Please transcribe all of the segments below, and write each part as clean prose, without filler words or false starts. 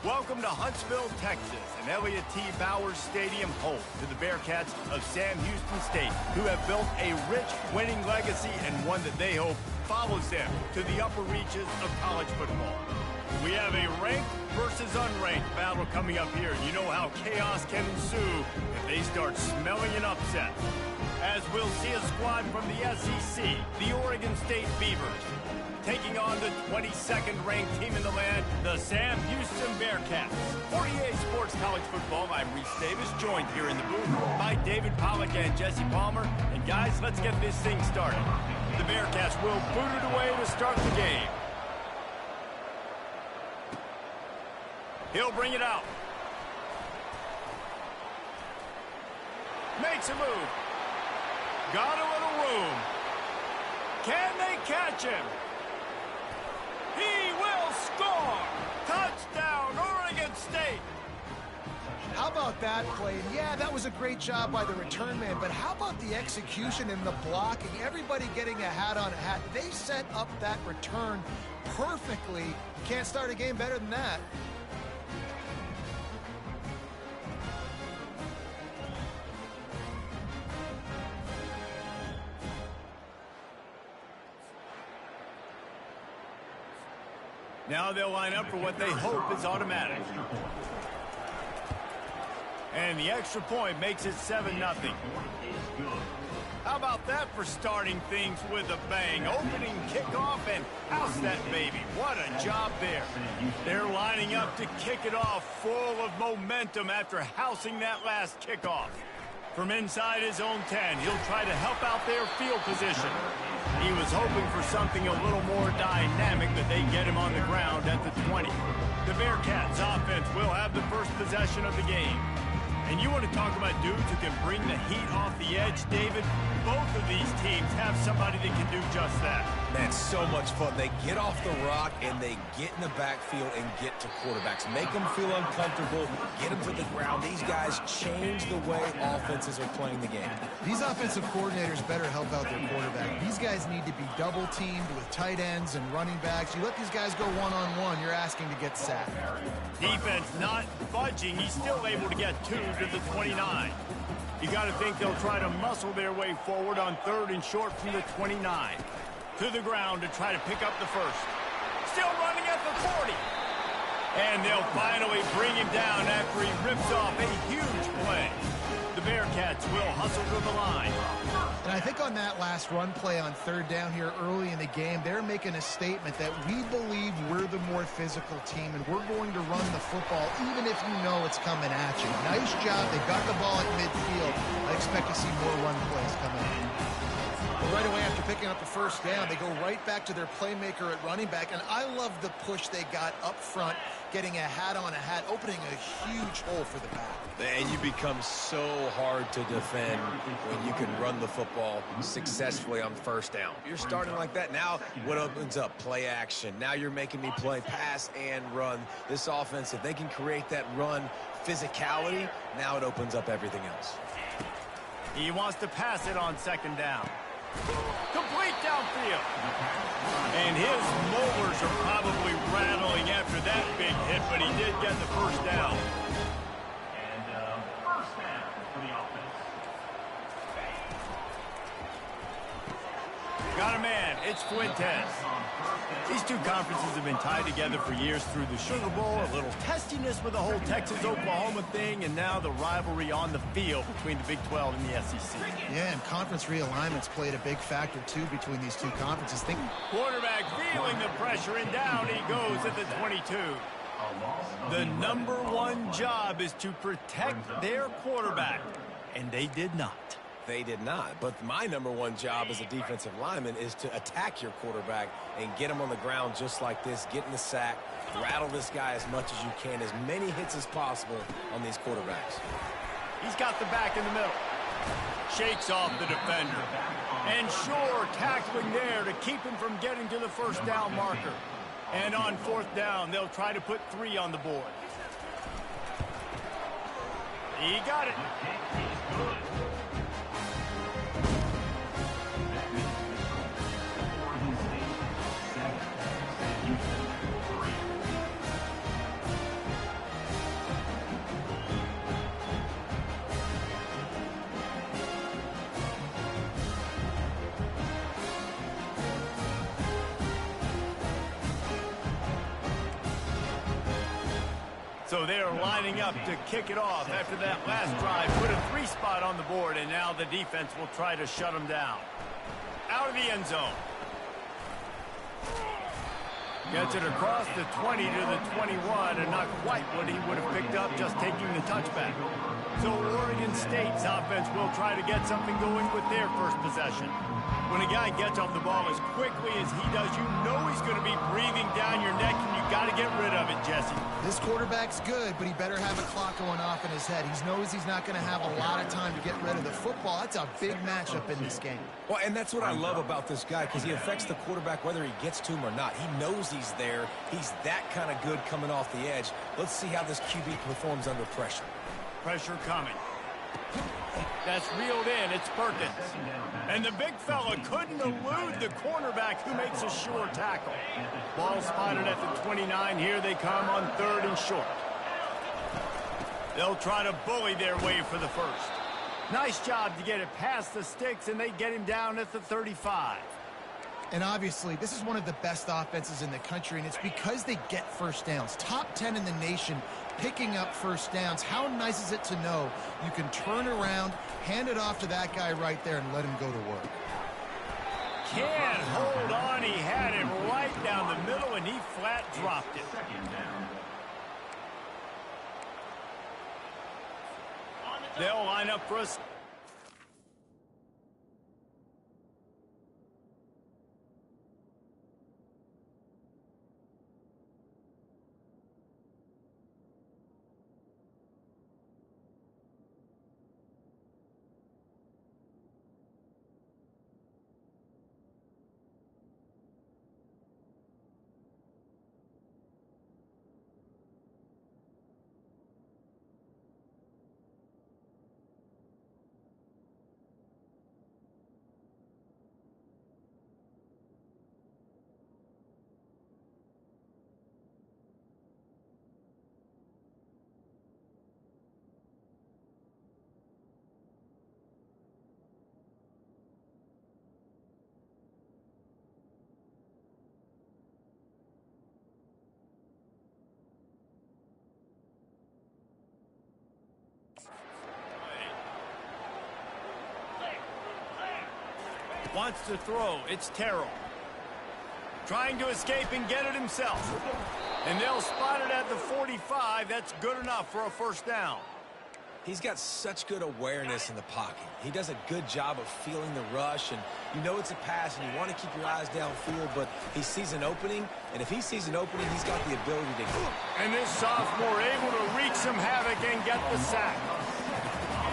Welcome to Huntsville, Texas, and Elliott T. Bowers Stadium, home to the Bearcats of Sam Houston State, who have built a rich winning legacy and one that they hope follows them to the upper reaches of college football. We have a ranked versus unranked battle coming up here. You know how chaos can ensue if they start smelling an upset. As we'll see a squad from the SEC, the Oregon State Beavers, taking on the 22nd ranked team in the land, the Sam Houston Bearcats. For EA Sports College Football, I'm Reese Davis, joined here in the booth by David Pollack and Jesse Palmer. And guys, let's get this thing started. The Bearcats will boot it away to start the game. He'll bring it out. Makes a move. Got a little room. Can they catch him? He will score! Touchdown, Oregon State! How about that play? And yeah, that was a great job by the return man, but how about the execution and the blocking? Everybody getting a hat on a hat. They set up that return perfectly. Can't start a game better than that. Now they'll line up for what they hope is automatic. And the extra point makes it 7-0. How about that for starting things with a bang? Opening kickoff and house that baby. What a job there. They're lining up to kick it off full of momentum after housing that last kickoff. From inside his own 10, he'll try to help out their field position. He was hoping for something a little more dynamic, but they get him on the ground at the 20. The Bearcats offense will have the first possession of the game. And you want to talk about dudes who can bring the heat off the edge, David? Both of these teams have somebody that can do just that. Man, so much fun. They get off the rock and they get in the backfield and get to quarterbacks. Make them feel uncomfortable, get them to the ground. These guys change the way offenses are playing the game. These offensive coordinators better help out their quarterback. These guys need to be double-teamed with tight ends and running backs. You let these guys go one-on-one, you're asking to get sacked. Defense not budging. He's still able to get 2 to the 29. You got to think they'll try to muscle their way forward on 3rd and short from the 29. To the ground to try to pick up the first. Still running at the 40. And they'll finally bring him down after he rips off a huge play. The Bearcats will hustle to the line. And I think on that last run play on 3rd down here early in the game, they're making a statement that we believe we're the more physical team and we're going to run the football even if you know it's coming at you. Nice job. They got the ball at midfield. I expect to see more run plays coming in. But right away after picking up the first down, they go right back to their playmaker at running back. And I love the push they got up front, getting a hat on a hat, opening a huge hole for the back. And you become so hard to defend when you can run the football successfully on 1st down. You're starting like that. Now what opens up? Play action. Now you're making me play pass and run. This offense, if they can create that run physicality, now it opens up everything else. He wants to pass it on 2nd down. Complete downfield. And his molars are probably rattling after that big hit, but he did get the first down. And first down for the offense. Got a man. It's Fuentes. These two conferences have been tied together for years through the Sugar Bowl, a little testiness with the whole Texas-Oklahoma thing, and now the rivalry on the field between the Big 12 and the SEC. Yeah, and conference realignments played a big factor, too, between these two conferences. Quarterback feeling the pressure, and down he goes at the 22. The #1 job is to protect their quarterback, and they did not. They did not. But my #1 job as a defensive lineman is to attack your quarterback and get him on the ground just like this, get in the sack, rattle this guy as much as you can, as many hits as possible on these quarterbacks. He's got the back in the middle. Shakes off the defender. And sure, tackling there to keep him from getting to the 1st down marker. And on 4th down, they'll try to put 3 on the board. He got it. So they are lining up to kick it off after that last drive. Put a 3 spot on the board, and now the defense will try to shut them down. Out of the end zone. Gets it across the 20 to the 21, and not quite what he would have picked up just taking the touchback. So Oregon State's offense will try to get something going with their first possession. When a guy gets off the ball as quickly as he does, you know he's going to be breathing down your neck, and you got to get rid of it, Jesse. This quarterback's good, but he better have a clock going off in his head. He knows he's not going to have a lot of time to get rid of the football. That's a big matchup in this game. Well, and that's what I love about this guy, because he affects the quarterback whether he gets to him or not. He knows he's there. He's that kind of good coming off the edge. Let's see how this QB performs under pressure. Pressure coming. That's reeled in. It's Perkins. And the big fella couldn't elude the cornerback who makes a sure tackle. Ball spotted at the 29. Here they come on 3rd and short. They'll try to bully their way for the first. Nice job to get it past the sticks, and they get him down at the 35. And obviously, this is one of the best offenses in the country, and it's because they get first downs. Top 10 in the nation picking up first downs. How nice is it to know you can turn around, hand it off to that guy right there, and let him go to work? Can't hold on. He had him right down the middle, and he flat dropped it. They'll line up for us. Wants to throw. It's Terrell. Trying to escape and get it himself. And they'll spot it at the 45. That's good enough for a first down. He's got such good awareness in the pocket. He does a good job of feeling the rush, and you know it's a pass, and you want to keep your eyes downfield, but he sees an opening, and if he sees an opening, he's got the ability to hit. And this sophomore able to wreak some havoc and get the sack.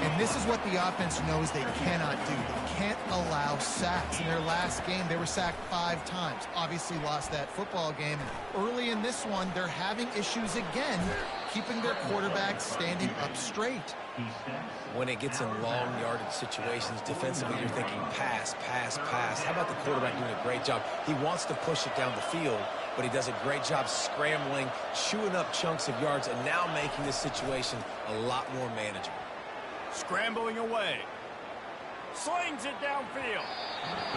And this is what the offense knows they cannot do. They can't allow sacks. In their last game, they were sacked 5 times. Obviously lost that football game. Early in this one, they're having issues again, keeping their quarterback standing up straight. When it gets in long yardage situations, defensively, you're thinking pass, pass, pass. How about the quarterback doing a great job? He wants to push it down the field, but he does a great job scrambling, chewing up chunks of yards, and now making this situation a lot more manageable. Scrambling away. Slings it downfield.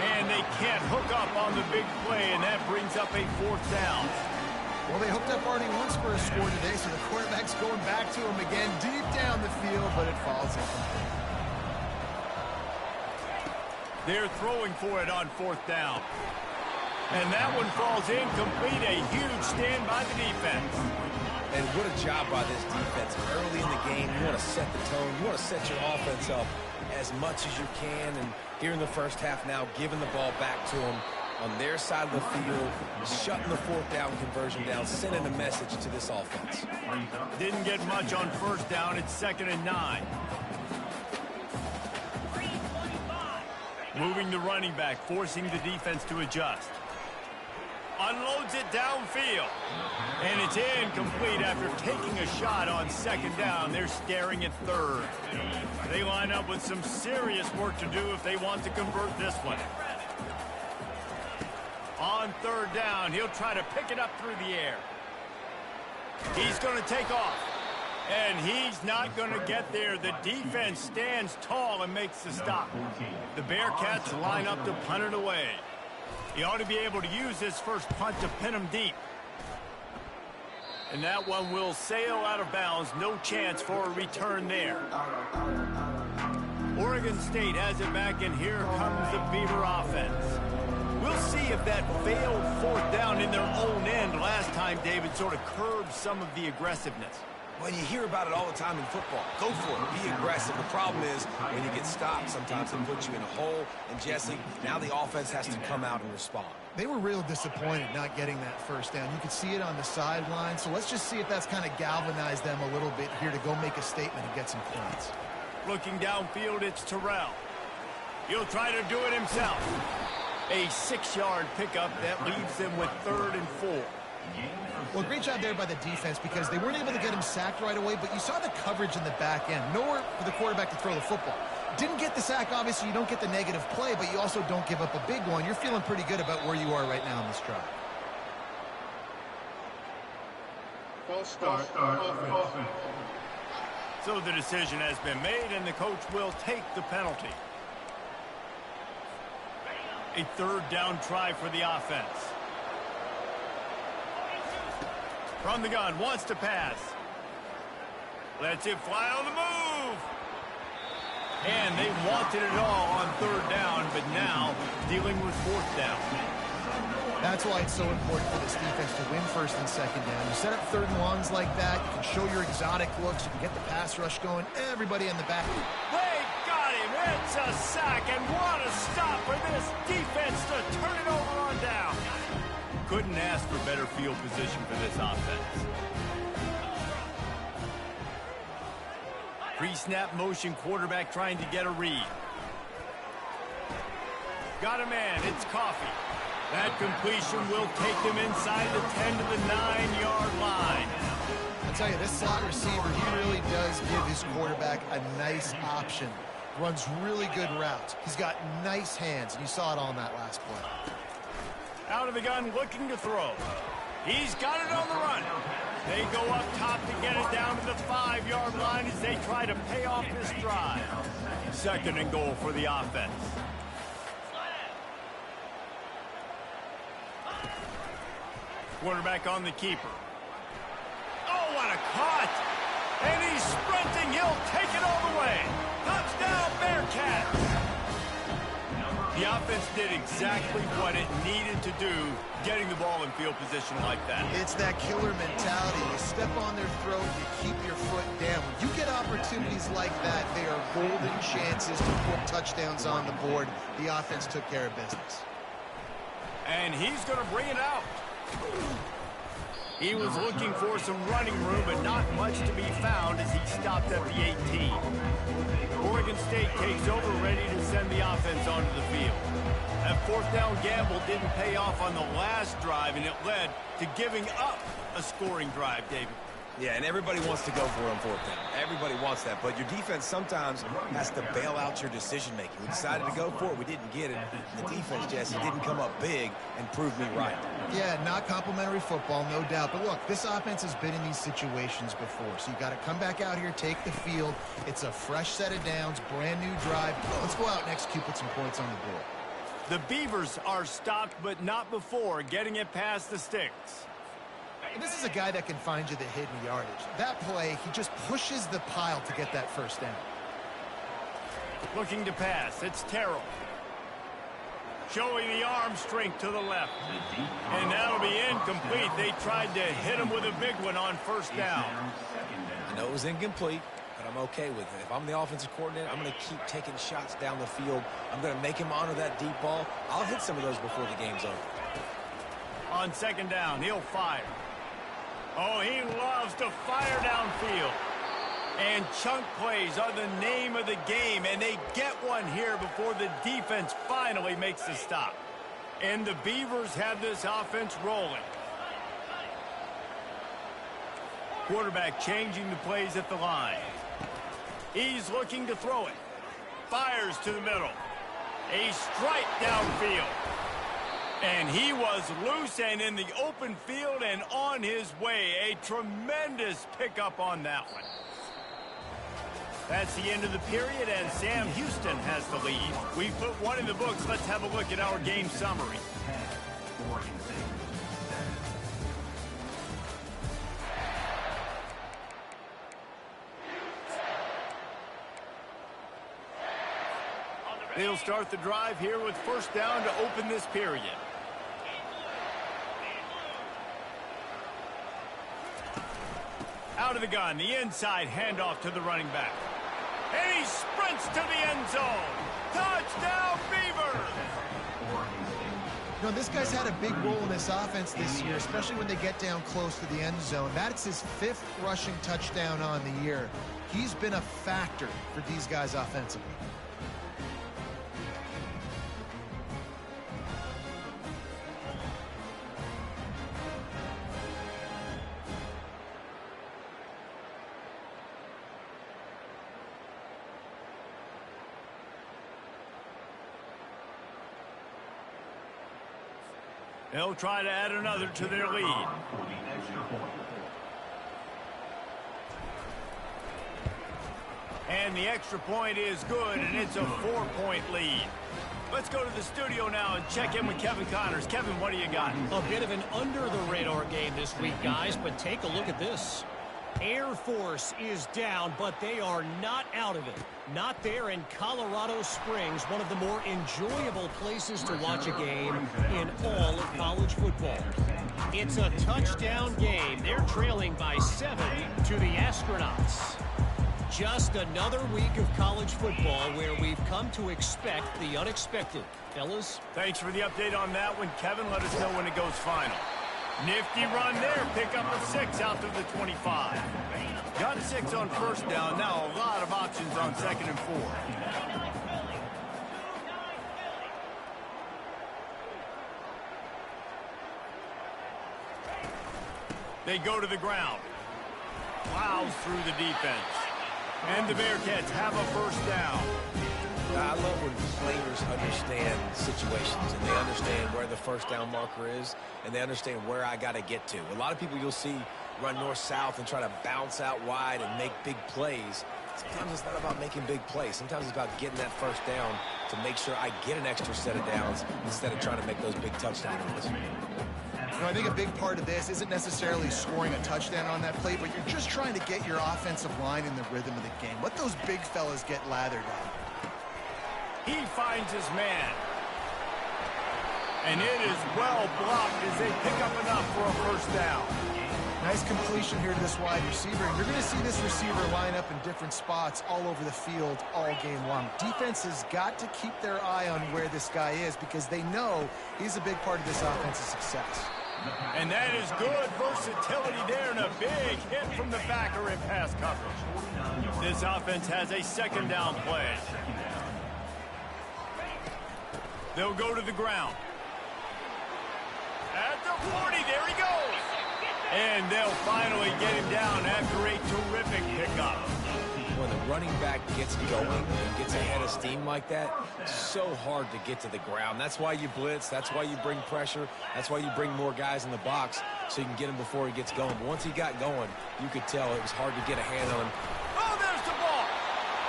And they can't hook up on the big play, and that brings up a 4th down. Well, they hooked up already once for a score today, so the quarterback's going back to him again deep down the field, but it falls incomplete. They're throwing for it on 4th down. And that one falls incomplete. A huge stand by the defense. And what a job by this defense. Early in the game, you want to set the tone. You want to set your offense up as much as you can. And here in the first half now, giving the ball back to them on their side of the field, shutting the 4th down conversion down, sending a message to this offense. Didn't get much on 1st down. It's 2nd and 9. Moving the running back, forcing the defense to adjust. Unloads it downfield. And it's incomplete after taking a shot on 2nd down. They're staring at 3rd. They line up with some serious work to do if they want to convert this one. On 3rd down, he'll try to pick it up through the air. He's going to take off. And he's not going to get there. The defense stands tall and makes the stop. The Bearcats line up to punt it away. He ought to be able to use this first punt to pin him deep. And that one will sail out of bounds. No chance for a return there. Oregon State has it back, and here comes the Beaver offense. We'll see if that failed fourth down in their own end last time, David, sort of curbed some of the aggressiveness. Well, you hear about it all the time in football. Go for it. Be aggressive. The problem is when you get stopped, sometimes it puts you in a hole. And, Jesse, now the offense has to come out and respond. They were real disappointed not getting that first down. You could see it on the sideline. So let's just see if that's kind of galvanized them a little bit here to go make a statement and get some points. Looking downfield, it's Terrell. He'll try to do it himself. A 6-yard pickup that leaves them with 3rd and 4. Well, great job there by the defense because they weren't able to get him sacked right away, but you saw the coverage in the back end. Nowhere for the quarterback to throw the football. Didn't get the sack, obviously. You don't get the negative play, but you also don't give up a big one. You're feeling pretty good about where you are right now in this drive. False start. Offense. So the decision has been made, and the coach will take the penalty. A 3rd down try for the offense. From the gun, wants to pass. Lets it fly on the move. And they wanted it all on 3rd down, but now dealing with 4th down. That's why it's so important for this defense to win 1st and 2nd down. You set up 3rd and longs like that. You can show your exotic looks. You can get the pass rush going. Everybody in the back. They got him. It's a sack, and what a stop for this defense to turn it over on down. Couldn't ask for better field position for this offense. Pre-snap motion, quarterback trying to get a read. Got a man, it's Coffee. That completion will take them inside the 10 to the 9-yard line. I'll tell you, this slot receiver, he really does give his quarterback a nice option. Runs really good routes. He's got nice hands, and you saw it all in that last play. Out of the gun, looking to throw. He's got it on the run. They go up top to get it down to the 5-yard line as they try to pay off this drive. 2nd and goal for the offense. Quarterback on the keeper. Oh, what a cut! And he's sprinting. He'll take it all the way. Touchdown, Bearcats! The offense did exactly what it needed to do, getting the ball in field position like that. It's that killer mentality. You step on their throat, you keep your foot down. When you get opportunities like that, they are golden chances to put touchdowns on the board. The offense took care of business. And he's going to bring it out. He was looking for some running room, but not much to be found as he stopped at the 18. Oregon State takes over, ready to send the offense onto the field. That 4th down gamble didn't pay off on the last drive, and it led to giving up a scoring drive, David. Yeah, and everybody wants to go for it on 4th down. Everybody wants that, but your defense sometimes has to bail out your decision-making. We decided to go for it. We didn't get it. The defense, Jesse, didn't come up big and prove me right. Yeah, not complimentary football, no doubt. But look, this offense has been in these situations before, so you got to come back out here, take the field. It's a fresh set of downs, brand new drive. Let's go out and execute, put some points on the board. The Beavers are stopped, but not before getting it past the sticks. And this is a guy that can find you the hidden yardage. That play, he just pushes the pile to get that 1st down. Looking to pass, it's Terrell. Showing the arm strength to the left. And that'll be incomplete. They tried to hit him with a big one on 1st down. I know it was incomplete, but I'm okay with it. If I'm the offensive coordinator, I'm going to keep taking shots down the field. I'm going to make him honor that deep ball. I'll hit some of those before the game's over. On 2nd down, he'll fire. Oh, he loves to fire downfield. And chunk plays are the name of the game, and they get one here before the defense finally makes the stop. And the Beavers have this offense rolling. Quarterback changing the plays at the line. He's looking to throw it. Fires to the middle. A strike downfield. And he was loose and in the open field and on his way. A tremendous pickup on that one. That's the end of the period, and Sam Houston has the lead. We put one in the books. Let's have a look at our game summary. They'll start the drive here with first down to open this period. Out of the gun, the inside handoff to the running back. And he sprints to the end zone. Touchdown, Beavers! You know, this guy's had a big role in this offense this year, especially when they get down close to the end zone. That's his 5th rushing touchdown on the year. He's been a factor for these guys offensively. They'll try to add another to their lead. And the extra point is good, and it's a 4-point lead. Let's go to the studio now and check in with Kevin Connors. Kevin, what do you got? A bit of an under-the-radar game this week, guys, but take a look at this. Air Force is down, but they are not out of it. Not there in Colorado Springs, one of the more enjoyable places to watch a game in all of college football. It's a touchdown game. They're trailing by 7 to the Astronauts. Just another week of college football where we've come to expect the unexpected. Fellas? Thanks for the update on that one, Kevin. Let us know when it goes final. Nifty run there. Pick up a 6 out to the 25. Got 6 on first down. Now a lot of options on 2nd and 4. They go to the ground. Plows through the defense. And the Bearcats have a first down. I love when players understand situations and they understand where the first down marker is and they understand where I got to get to. A lot of people you'll see run north-south and try to bounce out wide and make big plays. Sometimes it's not about making big plays. Sometimes it's about getting that first down to make sure I get an extra set of downs instead of trying to make those big touchdown runs. You know, I think a big part of this isn't necessarily scoring a touchdown on that play, but you're just trying to get your offensive line in the rhythm of the game. Let those big fellas get lathered on. He finds his man. And it is well blocked as they pick up enough for a first down. Nice completion here to this wide receiver. And you're going to see this receiver line up in different spots all over the field all game long. Defense has got to keep their eye on where this guy is because they know he's a big part of this offense's success. And that is good versatility there and a big hit from the backer in pass coverage. This offense has a 2nd down play. They'll go to the ground. At the 40, there he goes. And they'll finally get him down after a terrific pickup. When the running back gets going and gets ahead of steam like that, it's so hard to get to the ground. That's why you blitz. That's why you bring pressure. That's why you bring more guys in the box so you can get him before he gets going. But once he got going, you could tell it was hard to get a hand on him. Oh, there's the ball.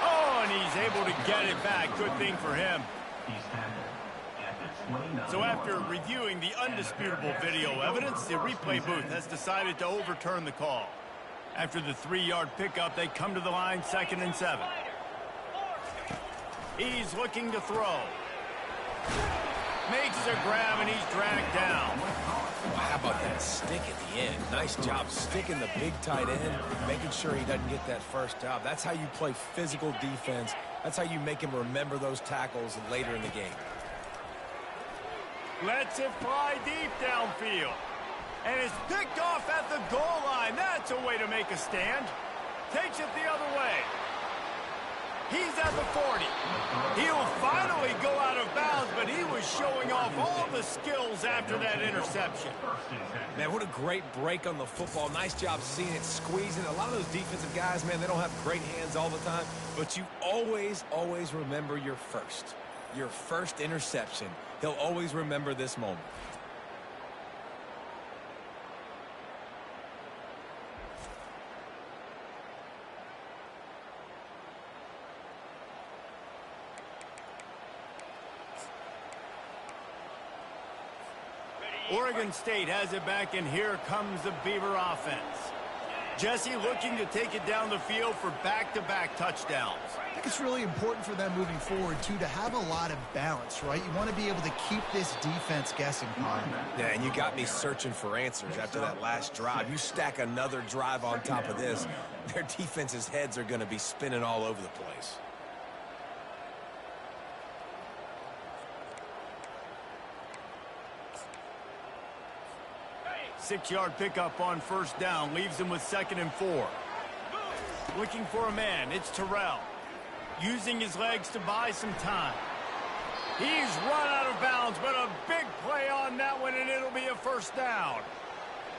Oh, and he's able to get it back. Good thing for him. So after reviewing the undisputable video evidence, the replay booth has decided to overturn the call. After the 3-yard pickup, they come to the line 2nd and 7. He's looking to throw. Makes a grab and he's dragged down. How about that stick at the end? Nice job sticking the big tight end, making sure he doesn't get that first down. That's how you play physical defense. That's how you make him remember those tackles later in the game. Lets it fly deep downfield. And it's picked off at the goal line. That's a way to make a stand. Takes it the other way. He's at the 40. He'll finally go out of bounds, but he was showing off all the skills after that interception. Man, what a great break on the football. Nice job seeing it, squeezing. A lot of those defensive guys, man, they don't have great hands all the time, but you always, always remember your first interception. He'll always remember this moment. Oregon State has it back, and here comes the Beaver offense. Jesse looking to take it down the field for back-to-back touchdowns. I think it's really important for them moving forward, too, to have a lot of balance, right? You want to be able to keep this defense guessing, Connor. Yeah, and you got me searching for answers after that last drive. You stack another drive on top of this, their defense's heads are going to be spinning all over the place. Six-yard pickup on first down leaves him with 2nd and 4. Looking for a man, it's Terrell. Using his legs to buy some time. He's run out of bounds, but a big play on that one, and it'll be a first down.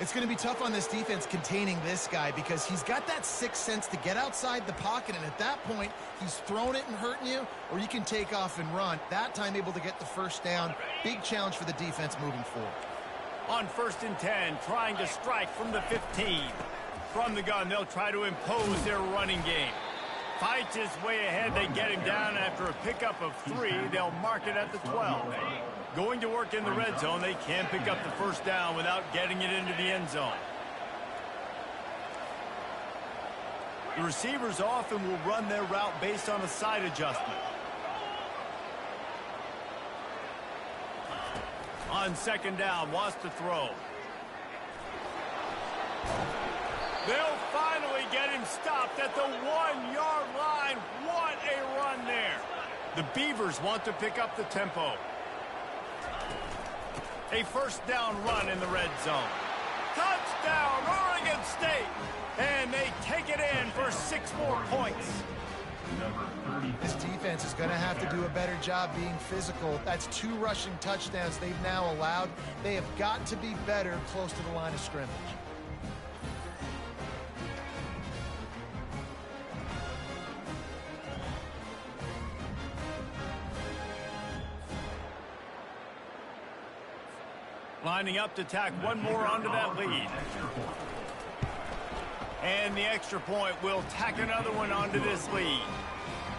It's going to be tough on this defense containing this guy because he's got that sixth sense to get outside the pocket, and at that point, he's throwing it and hurting you, or you can take off and run. That time able to get the first down. Big challenge for the defense moving forward. On 1st and 10, trying to strike from the 15. From the gun, they'll try to impose their running game. Fights his way ahead. They get him down after a pickup of 3. They'll mark it at the 12. Going to work in the red zone. They can pick up the first down without getting it into the end zone. The receivers often will run their route based on a side adjustment. On 2nd down, wants to throw. They'll finally get him stopped at the 1-yard line. What a run there. The Beavers want to pick up the tempo. A first down run in the red zone. Touchdown, Oregon State. And they take it in for 6 more points. This defense is going to have to do a better job being physical. That's 2 rushing touchdowns they've now allowed. They have got to be better close to the line of scrimmage. Lining up to tack one more onto that lead. And the extra point will tack another one onto this lead.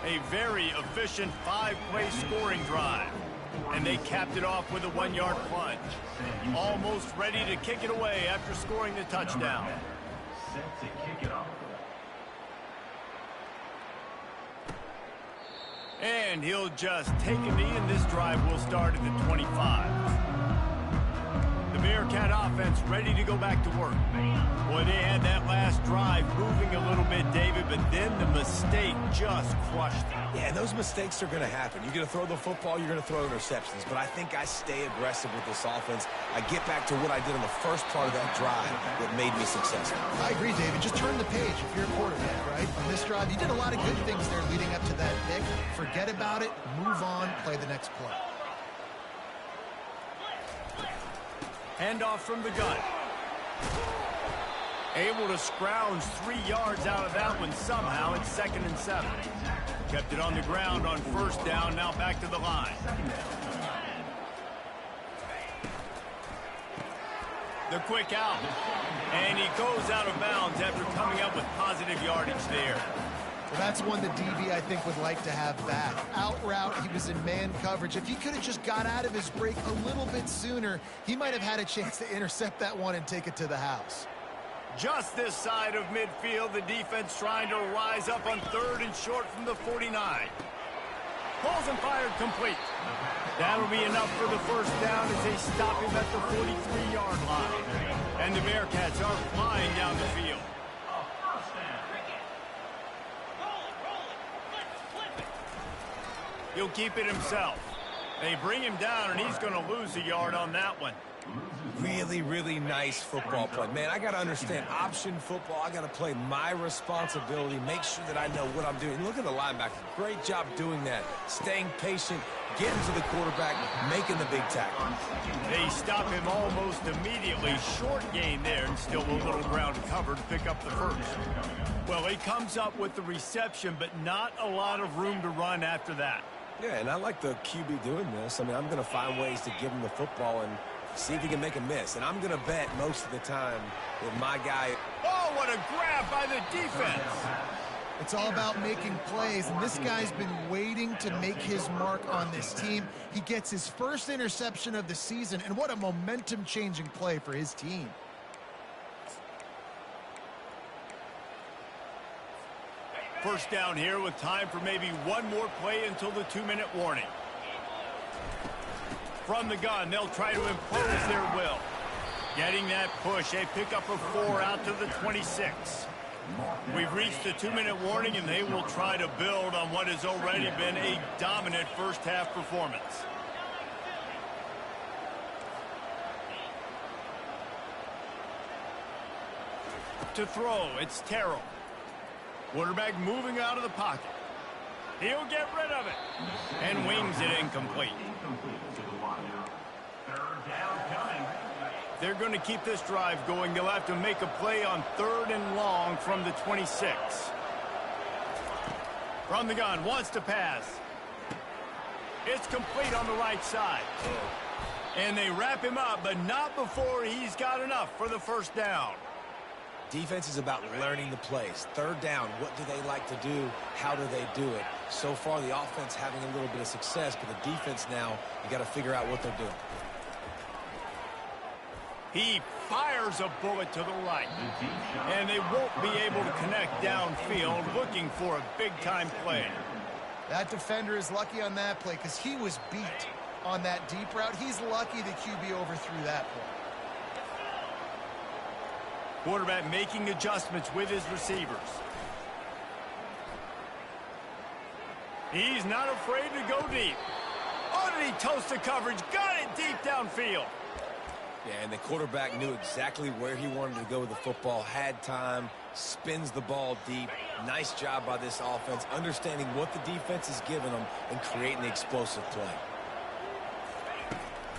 A very efficient 5-play scoring drive. And they capped it off with a 1-yard plunge. Almost ready to kick it away after scoring the touchdown. Set to kick it off. And he'll just take a knee, and this drive will start at the 25. The Bearcat offense ready to go back to work. Boy, they had that last drive moving a little bit, David, but then the mistake just crushed them. Yeah, those mistakes are going to happen. You're going to throw the football, you're going to throw interceptions, but I think I stay aggressive with this offense. I get back to what I did in the first part of that drive that made me successful. I agree, David. Just turn the page if you're a quarterback, right? On this drive, you did a lot of good things there leading up to that pick. Forget about it, move on, play the next play. Handoff from the gun. Able to scrounge 3 yards out of that one somehow. It's 2nd and 7. Kept it on the ground on first down. Now back to the line. The quick out. And he goes out of bounds after coming up with positive yardage there. Well, that's one that DB, I think, would like to have back. Out route, he was in man coverage. If he could have just got out of his break a little bit sooner, he might have had a chance to intercept that one and take it to the house. Just this side of midfield, the defense trying to rise up on 3rd and short from the 49. Pulls and fired complete. That'll be enough for the first down as they stop him at the 43-yard line. And the Bearcats are flying down the field. He'll keep it himself. They bring him down, and he's going to lose a yard on that one. Really, really nice football play. Man, I got to understand option football. I got to play my responsibility, make sure that I know what I'm doing. Look at the linebacker. Great job doing that. Staying patient, getting to the quarterback, making the big tackle. They stop him almost immediately. Short gain there, and still a little ground cover to pick up the first. Well, he comes up with the reception, but not a lot of room to run after that. Yeah, and I like the QB doing this. I mean, I'm going to find ways to give him the football and see if he can make a miss. And I'm going to bet most of the time that my guy... Oh, what a grab by the defense! It's all about making plays, and this guy's been waiting to make his mark on this team. He gets his first interception of the season, and what a momentum-changing play for his team. First down here with time for maybe one more play until the 2-minute warning. From the gun, they'll try to impose their will. Getting that push, a pickup of 4 out to the 26. We've reached the 2-minute warning, and they will try to build on what has already been a dominant first-half performance. To throw, it's Terrell. Quarterback moving out of the pocket. He'll get rid of it. And wings it incomplete. They're going to keep this drive going. They'll have to make a play on 3rd and long from the 26. From the gun, wants to pass. It's complete on the right side. And they wrap him up, but not before he's got enough for the first down. Defense is about learning the plays. 3rd down, what do they like to do? How do they do it? So far, the offense having a little bit of success, but the defense now, you got to figure out what they're doing. He fires a bullet to the right. And they won't be able to connect downfield, looking for a big-time play. That defender is lucky on that play because he was beat on that deep route. He's lucky the QB overthrew that play. Quarterback making adjustments with his receivers. He's not afraid to go deep. Oh, did he toast the coverage? Got it deep downfield. Yeah, and the quarterback knew exactly where he wanted to go with the football, had time, spins the ball deep. Nice job by this offense, understanding what the defense is giving them and creating the explosive play.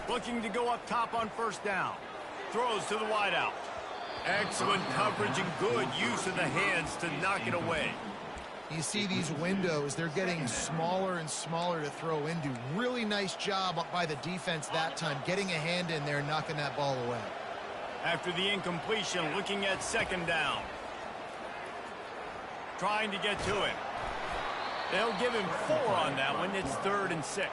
Looking to go up top on 1st down. Throws to the wideout. Excellent coverage and good use of the hands to knock it away. You see these windows, they're getting smaller and smaller to throw into. Really nice job by the defense that time, getting a hand in there and knocking that ball away. After the incompletion, looking at 2nd down. Trying to get to it. They'll give him 4 on that one. It's 3rd and 6.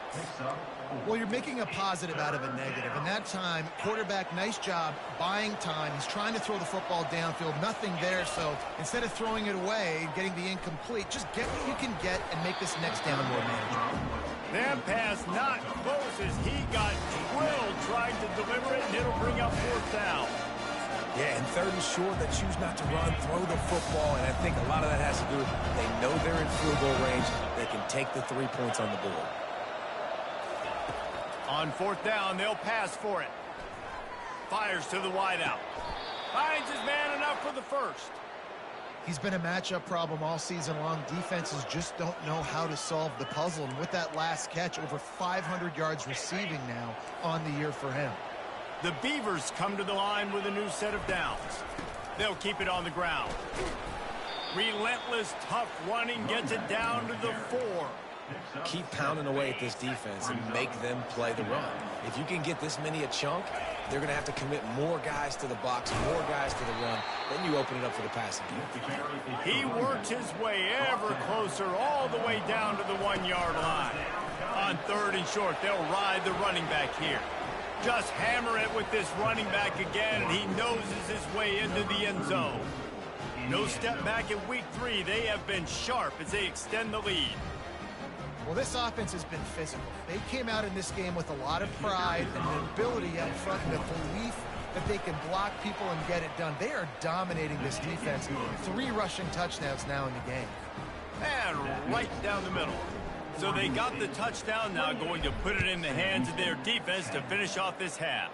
Well, you're making a positive out of a negative. And that time, quarterback, nice job buying time. He's trying to throw the football downfield. Nothing there. So instead of throwing it away and getting the incomplete, just get what you can get and make this next down more manageable. That pass not close as he got drilled trying to deliver it, and it'll bring up 4th down. Yeah, and 3rd and short, they choose not to run, throw the football, and I think a lot of that has to do with they know they're in field goal range. They can take the 3 points on the board. On 4th down, they'll pass for it. Fires to the wideout. Finds his man enough for the 1st. He's been a matchup problem all season long. Defenses just don't know how to solve the puzzle. And with that last catch, over 500 yards receiving now on the year for him. The Beavers come to the line with a new set of downs. They'll keep it on the ground. Relentless, tough running gets it down to the 4. Keep pounding away at this defense and make them play the run. If you can get this many a chunk, they're going to have to commit more guys to the box, more guys to the run. Then you open it up for the passing game. He works his way ever closer all the way down to the 1-yard line. On 3rd and short, they'll ride the running back here. Just hammer it with this running back again, and he noses his way into the end zone. No step back in week 3. They have been sharp as they extend the lead. Well, this offense has been physical. They came out in this game with a lot of pride and an ability up front and a belief that they can block people and get it done. They are dominating this defense. 3 rushing touchdowns now in the game. And right down the middle. So they got the touchdown, now going to put it in the hands of their defense to finish off this half.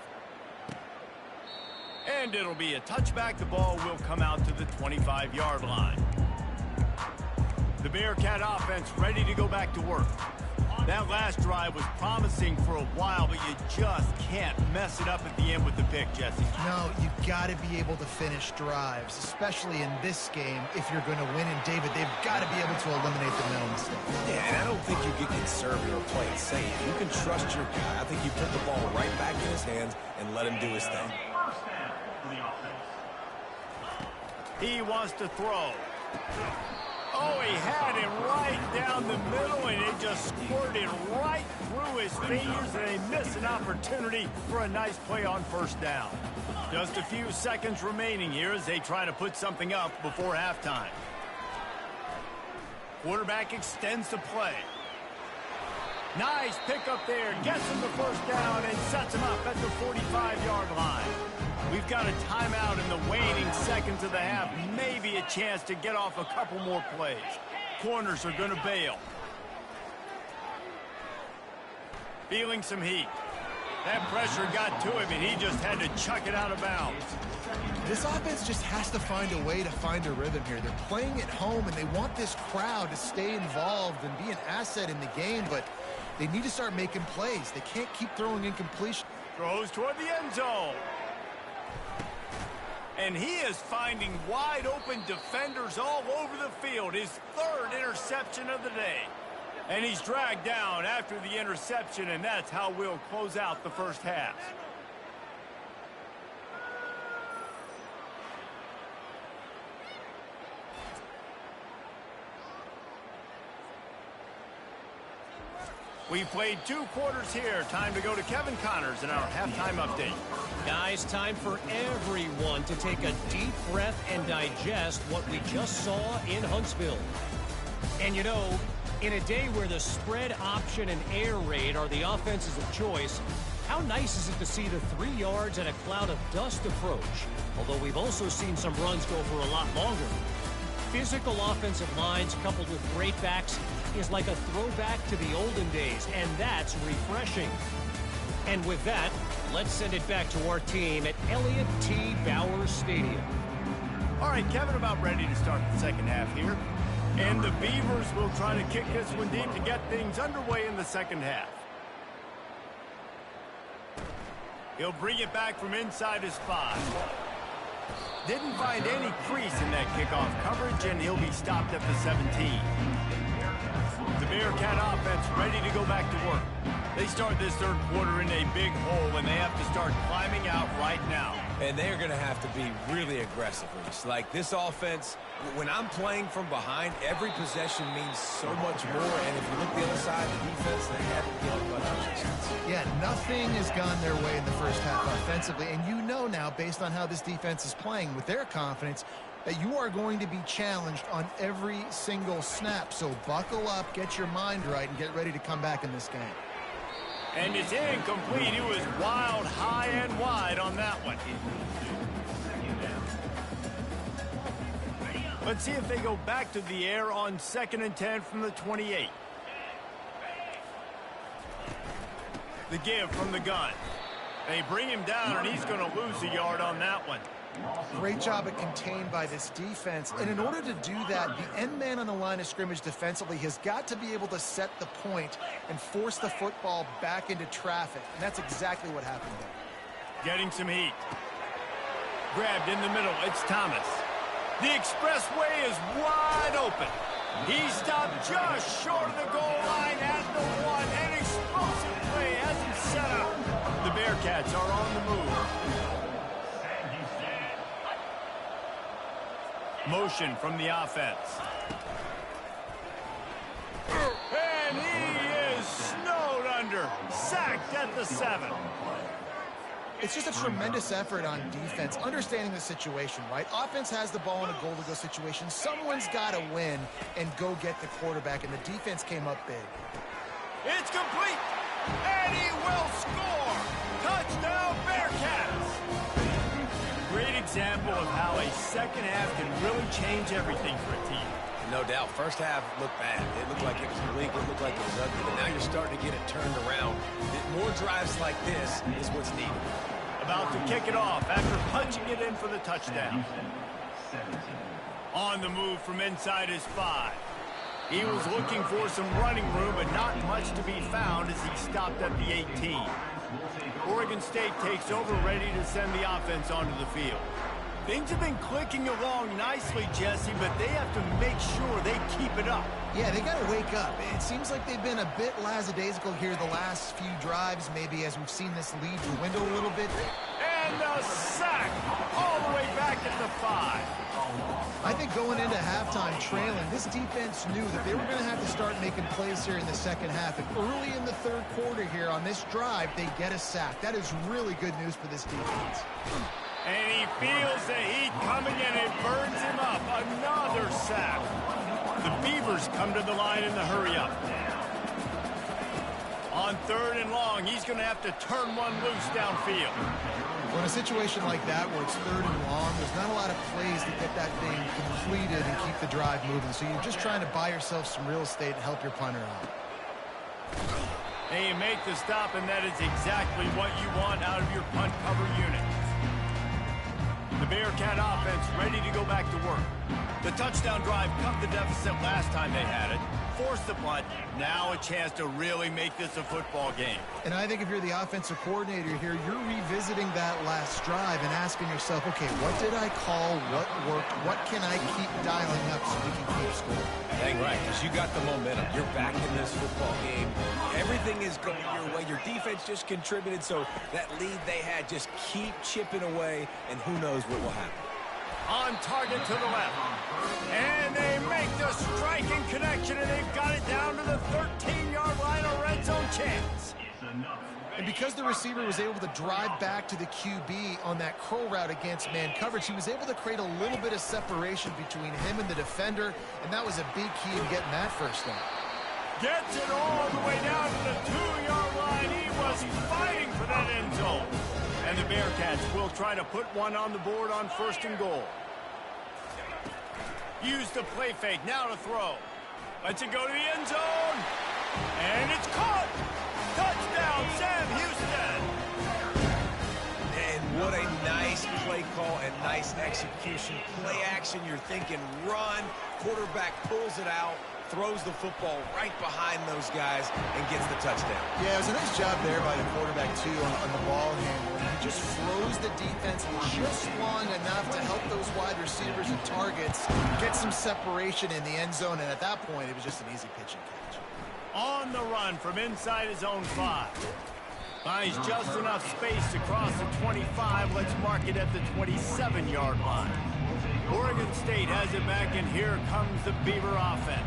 And it'll be a touchback. The ball will come out to the 25-yard line. The Bearcat offense ready to go back to work. That last drive was promising for a while, but you just can't mess it up at the end with the pick, Jesse. No, you got to be able to finish drives, especially in this game if you're going to win. And, David, they've got to be able to eliminate the mental mistakes. Yeah, and I don't think you get conservative or play it safe. You can trust your guy. I think you put the ball right back in his hands and let him do his thing. He wants to throw. Oh, he had him right down the middle, and it just squirted right through his fingers, and they miss an opportunity for a nice play on 1st down. Just a few seconds remaining here as they try to put something up before halftime. Quarterback extends the play. Nice pickup there. Gets him the first down and sets him up at the 45-yard line. We've got a timeout in the waning seconds of the half. Maybe a chance to get off a couple more plays. Corners are going to bail. Feeling some heat. That pressure got to him, and he just had to chuck it out of bounds. This offense just has to find a way to find a rhythm here. They're playing at home, and they want this crowd to stay involved and be an asset in the game, but they need to start making plays. They can't keep throwing incompletion. Throws toward the end zone. And he is finding wide open defenders all over the field. His third interception of the day. And he's dragged down after the interception, and that's how we'll close out the first half. We played 2 quarters here. Time to go to Kevin Connors in our halftime update. Guys, time for everyone to take a deep breath and digest what we just saw in Huntsville. And you know, in a day where the spread option and air raid are the offenses of choice, how nice is it to see the 3 yards and a cloud of dust approach? Although we've also seen some runs go for a lot longer. Physical offensive lines coupled with great backs is like a throwback to the olden days, and that's refreshing. And with that, let's send it back to our team at Elliott T. Bowers Stadium. All right, Kevin, about ready to start the second half here. And the Beavers will try to kick this one deep to get things underway in the second half. He'll bring it back from inside his 5. Didn't find any crease in that kickoff coverage, and he'll be stopped at the 17. The Bearcat offense ready to go back to work. They start this third quarter in a big hole, and they have to start climbing out right now. And they're going to have to be really aggressive. Like this offense, when I'm playing from behind, every possession means so much more. And if you look the other side, the defense, they haven't given much of a chance. Yeah, nothing has gone their way in the first half offensively. And you know now, based on how this defense is playing with their confidence, that you are going to be challenged on every single snap. So buckle up, get your mind right, and get ready to come back in this game. And it's incomplete. He was wild, high and wide on that one. Let's see if they go back to the air on 2nd and 10 from the 28. The give from the gun. They bring him down, and he's going to lose a yard on that one. Great job at contained by this defense. And in order to do that, the end man on the line of scrimmage defensively has got to be able to set the point and force the football back into traffic. And that's exactly what happened there. Getting some heat. Grabbed in the middle. It's Thomas. The expressway is wide open. He stopped just short of the goal line at the 1. An explosive play has him set up. The Bearcats are on the move. Motion from the offense. And he is snowed under. Sacked at the 7. It's just a tremendous effort on defense, understanding the situation, right? Offense has the ball in a goal-to-go situation. Someone's got to win and go get the quarterback, and the defense came up big. It's complete, and he will score. Touchdown, Bearcats. Great example of how a second half can really change everything for a team. No doubt. First half looked bad. It looked like it was bleak. It looked like it was ugly. But now you're starting to get it turned around. More drives like this is what's needed. About to kick it off after punching it in for the touchdown. On the move from inside his 5. He was looking for some running room, but not much to be found as he stopped at the 18. Oregon State takes over, ready to send the offense onto the field. Things have been clicking along nicely, Jesse, but they have to make sure they keep it up. Yeah, they got to wake up. It seems like they've been a bit lackadaisical here the last few drives, maybe as we've seen this lead dwindle a little bit. And a sack all the way back at the 5. I think going into halftime trailing, this defense knew that they were going to have to start making plays here in the second half. And early in the third quarter here on this drive, they get a sack. That is really good news for this defense. And he feels the heat coming, and it burns him up. Another sack. The Beavers come to the line in the hurry-up. On 3rd and long, he's going to have to turn one loose downfield. Well, in a situation like that where it's 3rd and long, there's not a lot of plays to get that thing completed and keep the drive moving. So you're just trying to buy yourself some real estate and help your punter out. And you make the stop, and that is exactly what you want out of your punt cover unit. The Bearcat offense ready to go back to work. The touchdown drive cut the deficit last time they had it. Forced the punt. Now a chance to really make this a football game. And I think if you're the offensive coordinator here, you're revisiting that last drive and asking yourself, okay, what did I call? What worked? What can I keep dialing up so we can keep scoring? Dang right, because you got the momentum. You're back in this football game. Everything is going your way. Your defense just contributed, so that lead they had, just keep chipping away, and who knows what will happen. On target to the left. And they make the striking connection, and they've got it down to the 13-yard line, a red zone chance. And because the receiver was able to drive back to the QB on that curl route against man coverage, he was able to create a little bit of separation between him and the defender, and that was a big key in getting that first down. Gets it all the way down to the 2-yard line. He was fighting for that end zone. And the Bearcats will try to put one on the board on 1st and goal. Use the play fake, now to throw. Lets it go to the end zone. And it's caught. Touchdown, Sam Houston. And what a nice play call and nice execution. Play action, you're thinking run. Quarterback pulls it out, throws the football right behind those guys, and gets the touchdown. Yeah, it was a nice job there by the quarterback, too, on the ball handle. He just froze the defense just long enough to help those wide receivers and targets get some separation in the end zone, and at that point, it was just an easy pitch and catch. On the run from inside his own 5. Finds just enough space to cross the 25. Let's mark it at the 27-yard line. Oregon State has it back, and here comes the Beaver offense.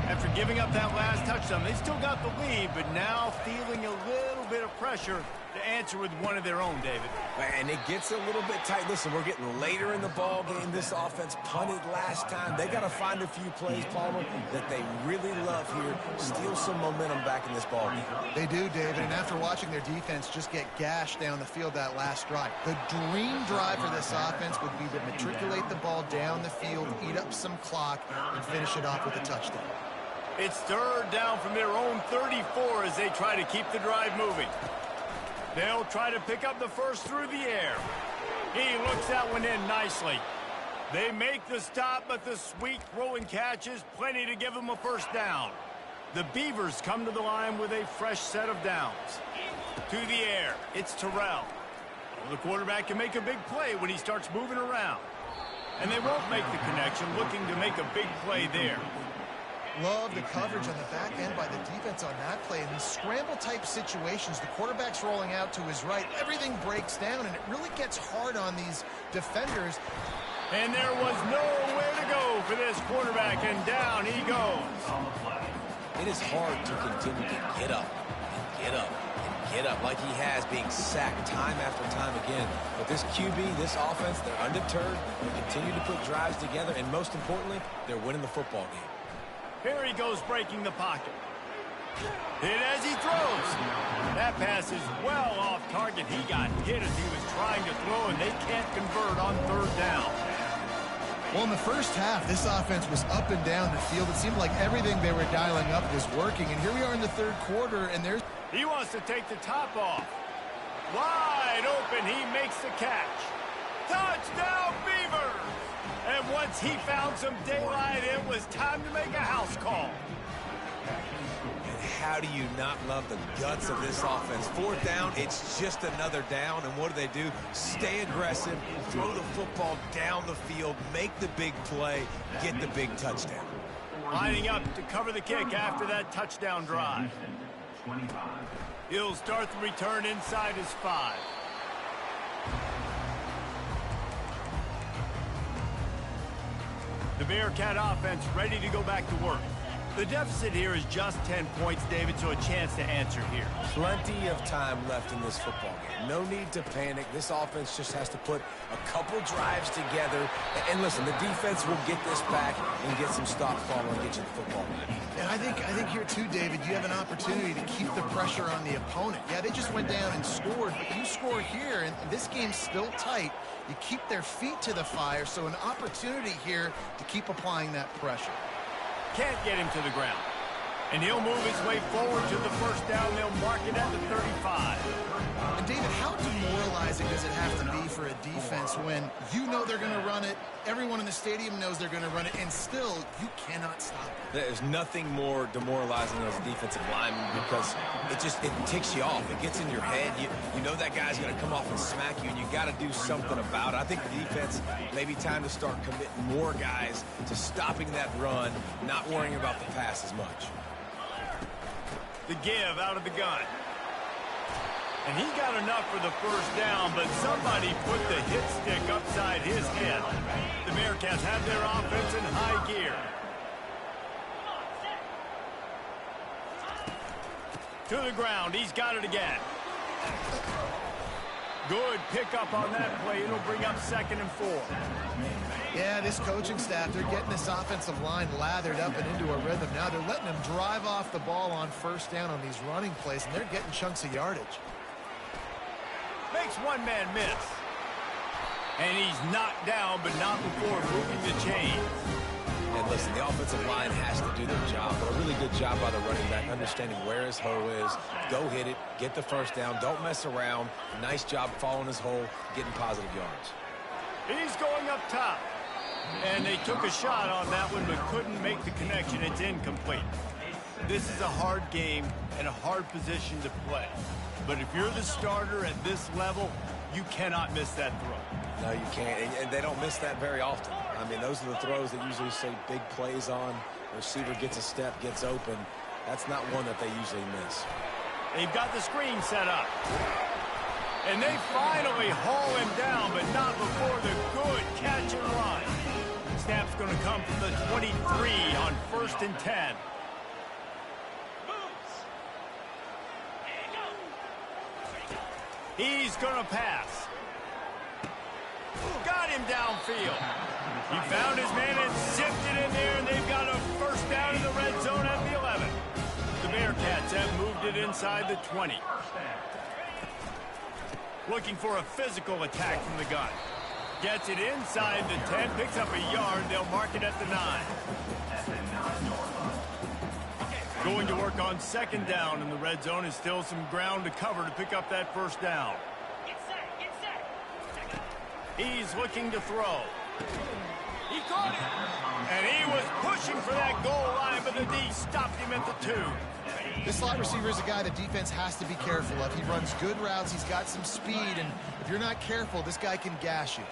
After giving up that last touchdown, they still got the lead, but now feeling a little bit of pressure to answer with one of their own, David. And it gets a little bit tight. Listen, we're getting later in the ball game. This offense punted last time. They got to find a few plays, Palmer, that they really love here. Steal some momentum back in this ball game. They do, David, and after watching their defense just get gashed down the field that last drive, the dream drive for this offense would be to matriculate the ball down the field, eat up some clock, and finish it off with a touchdown. It's 3rd down from their own 34 as they try to keep the drive moving. They'll try to pick up the first through the air. He looks that one in nicely. They make the stop, but the sweet throw and catch is plenty to give them a first down. The Beavers come to the line with a fresh set of downs. To the air, it's Terrell. The quarterback can make a big play when he starts moving around. And they won't make the connection, looking to make a big play there. Love the coverage on the back end by the defense on that play. In these scramble-type situations, the quarterback's rolling out to his right. Everything breaks down, and it really gets hard on these defenders. And there was nowhere to go for this quarterback, and down he goes. It is hard to continue to get up and get up and get up like he has, being sacked time after time again. But this QB, this offense, they're undeterred. They continue to put drives together, and most importantly, they're winning the football game. Here he goes, breaking the pocket. Hit as he throws. That pass is well off target. He got hit as he was trying to throw, and they can't convert on 3rd down. Well, in the first half, this offense was up and down the field. It seemed like everything they were dialing up was working. And here we are in the 3rd quarter, and there's... He wants to take the top off. Wide open, he makes the catch. Touchdown, Beavers! And once he found some daylight, it was time to make a house call. And how do you not love the guts of this offense? 4th down, it's just another down. And what do? Stay aggressive, throw the football down the field, make the big play, get the big touchdown. Lining up to cover the kick after that touchdown drive. He'll start the return inside his 5. The Bearcat offense ready to go back to work. The deficit here is just 10 points, David, so a chance to answer here. Plenty of time left in this football game. No need to panic. This offense just has to put a couple drives together. And listen, the defense will get this back and get some stops following and get you the football back. And I think here too, David, you have an opportunity to keep the pressure on the opponent. Yeah, they just went down and scored, but you score here, and this game's still tight. You keep their feet to the fire, so an opportunity here to keep applying that pressure. Can't get him to the ground. And he'll move his way forward to the first down. They'll mark it at the 35. And David, how demoralizing does it have to be for a defense when you know they're going to run it, everyone in the stadium knows they're going to run it, and still you cannot stop it? There's nothing more demoralizing as a defensive lineman because it ticks you off. It gets in your head. You know that guy's going to come off and smack you, and you got to do something about it. I think the defense maybe time to start committing more guys to stopping that run, not worrying about the pass as much. The give out of the gun. And he got enough for the first down, but somebody put the hit stick upside his head. The Bearcats have their offense in high gear. To the ground. He's got it again. Good pickup on that play. It'll bring up 2nd and 4. Yeah, this coaching staff, they're getting this offensive line lathered up and into a rhythm. Now they're letting them drive off the ball on first down on these running plays, and they're getting chunks of yardage. Makes one man miss. And he's knocked down, but not before moving the chains. And listen, the offensive line has to do their job, but a really good job by the running back, understanding where his hole is. Go hit it, get the first down, don't mess around. Nice job following his hole, getting positive yards. He's going up top. And they took a shot on that one, but couldn't make the connection. It's incomplete. This is a hard game and a hard position to play. But if you're the starter at this level, you cannot miss that throw. No, you can't. And they don't miss that very often. I mean, those are the throws that usually say big plays on. The receiver gets a step, gets open. That's not one that they usually miss. They've got the screen set up. And they finally haul him down, but not before the good catch and run. Snap's going to come from the 23 on 1st and 10. He's going to pass. Got him downfield. He found his man and zipped it in there, and they've got a first down in the red zone at the 11. The Bearcats have moved it inside the 20. Looking for a physical attack from the gun. Gets it inside the 10, picks up a yard. They'll mark it at the 9. Going to work on 2nd down, and the red zone is still some ground to cover to pick up that first down. He's looking to throw. He caught it. And he was pushing for that goal line, but the D stopped him at the 2. This slot receiver is a guy the defense has to be careful of. He runs good routes. He's got some speed, and if you're not careful, this guy can gash you.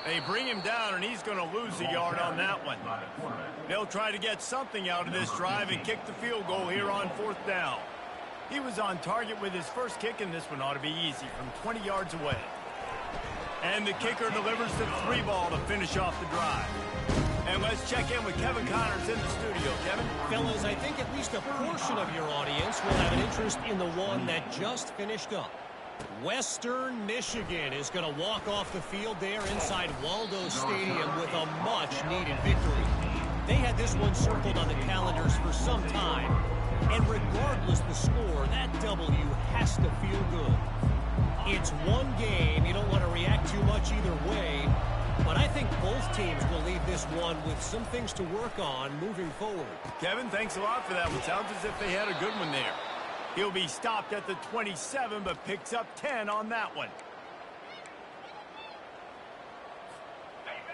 They bring him down, and he's going to lose a yard on that one. They'll try to get something out of this drive and kick the field goal here on 4th down. He was on target with his first kick, and this one ought to be easy from 20 yards away. And the kicker delivers the 3 ball to finish off the drive. And let's check in with Kevin Connors in the studio. Kevin? Fellas, I think at least a portion of your audience will have an interest in the one that just finished up. Western Michigan is going to walk off the field there inside Waldo Stadium with a much-needed victory. They had this one circled on the calendars for some time. And regardless the score, that W has to feel good. It's one game. You don't want to react too much either way. But I think both teams will leave this one with some things to work on moving forward. Kevin, thanks a lot for that one. Sounds as if they had a good one there. He'll be stopped at the 27, but picks up 10 on that one.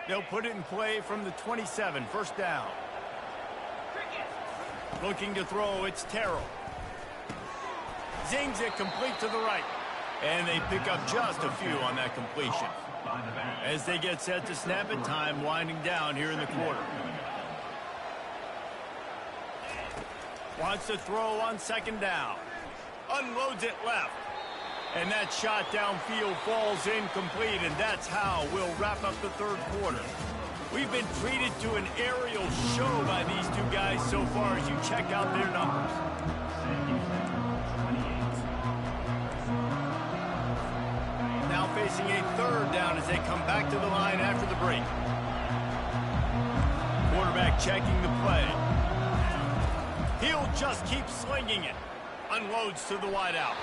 They'll put it in play from the 27, first down. Looking to throw, it's Terrell. Zings it complete to the right. And they pick up just a few on that completion. As they get set to snap it, time winding down here in the quarter. Wants to throw on 2nd down. Unloads it left. And that shot downfield falls incomplete, and that's how we'll wrap up the 3rd quarter. We've been treated to an aerial show by these two guys so far as you check out their numbers. Now facing a third down as they come back to the line after the break. Quarterback checking the play. He'll just keep slinging it. Unloads to the wideout.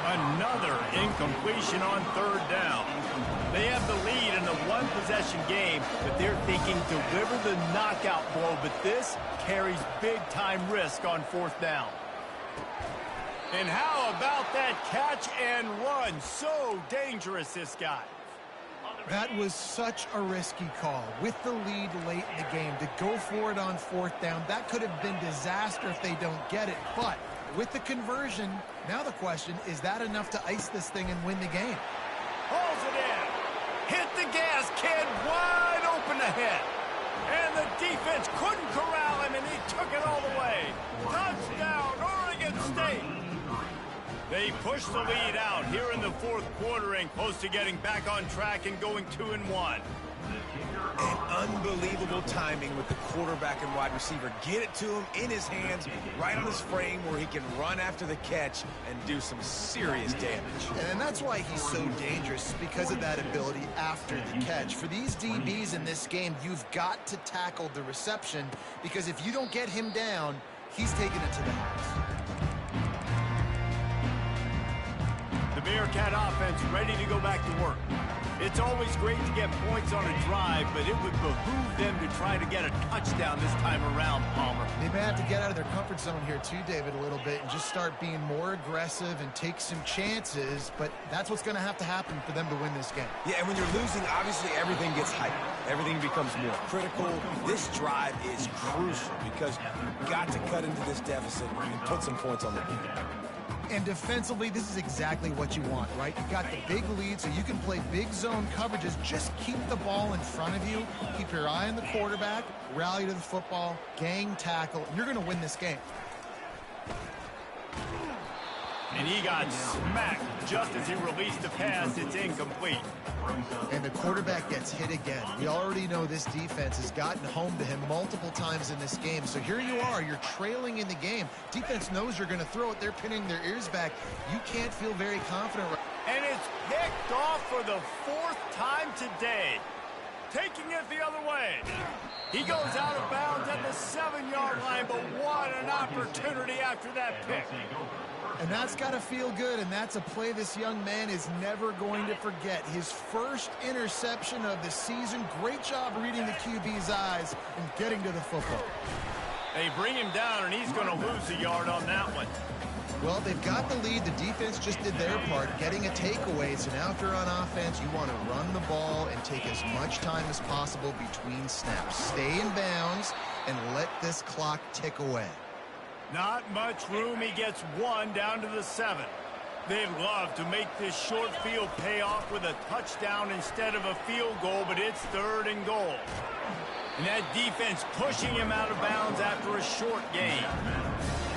Another incompletion on third down. They have the lead in a one-possession game, but they're thinking deliver the knockout blow, but this carries big-time risk on fourth down. And how about that catch and run? So dangerous, this guy. That was such a risky call. With the lead late in the game, to go for it on fourth down, that could have been disaster if they don't get it. But with the conversion, now the question, is that enough to ice this thing and win the game? Pulls it in. Hit the gas, kid. Wide open ahead. And the defense couldn't corral him, and he took it all the way. Touchdown, Oregon State. They push the lead out here in the fourth quarter and close to getting back on track and going 2-1. And unbelievable timing with the quarterback and wide receiver. Get it to him in his hands, right on his frame where he can run after the catch and do some serious damage. And that's why he's so dangerous, because of that ability after the catch. For these DBs in this game, you've got to tackle the reception, because if you don't get him down, he's taking it to the house. The Bearcat offense ready to go back to work. It's always great to get points on a drive, but it would behoove them to try to get a touchdown this time around, Palmer. They may have to get out of their comfort zone here too, David, a little bit and just start being more aggressive and take some chances, but that's what's going to happen for them to win this game. Yeah, and when you're losing, obviously everything gets hyped. Everything becomes more critical. This drive is crucial because you've got to cut into this deficit and put some points on the board. And defensively, this is exactly what you want, right? You got the big lead, so you can play big zone coverages. Just keep the ball in front of you. Keep your eye on the quarterback. Rally to the football. Gang tackle. And you're going to win this game. And he got smacked just as he released the pass. It's incomplete. And the quarterback gets hit again. We already know this defense has gotten home to him multiple times in this game. So here you are. You're trailing in the game. Defense knows you're going to throw it. They're pinning their ears back. You can't feel very confident. And it's picked off for the fourth time today. Taking it the other way. He goes out of bounds at the 7-yard line, but what an opportunity after that pick. And that's got to feel good, and that's a play this young man is never going to forget. His first interception of the season. Great job reading the QB's eyes and getting to the football. They bring him down, and he's going to lose a yard on that one. Well, they've got the lead. The defense just did their part, getting a takeaway. So now if you're on offense, you want to run the ball and take as much time as possible between snaps. Stay in bounds and let this clock tick away. Not much room. He gets one down to the 7. They'd love to make this short field pay off with a touchdown instead of a field goal, but it's 3rd and goal. And that defense pushing him out of bounds after a short gain.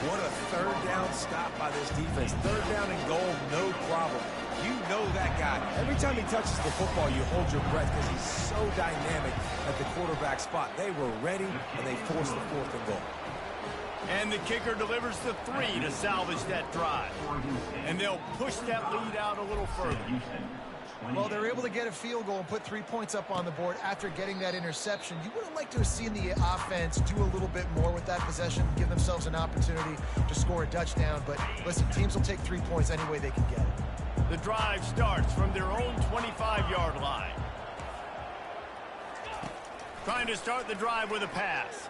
What a 3rd down stop by this defense. 3rd down and goal, no problem. You know that guy. Every time he touches the football, you hold your breath because he's so dynamic at the quarterback spot. They were ready, and they forced the 4th and goal. And the kicker delivers the 3 to salvage that drive. And they'll push that lead out a little further. Well, they're able to get a field goal and put 3 points up on the board after getting that interception. You would have liked to have seen the offense do a little bit more with that possession, give themselves an opportunity to score a touchdown. But listen, teams will take 3 points any way they can get it. The drive starts from their own 25-yard line. Trying to start the drive with a pass.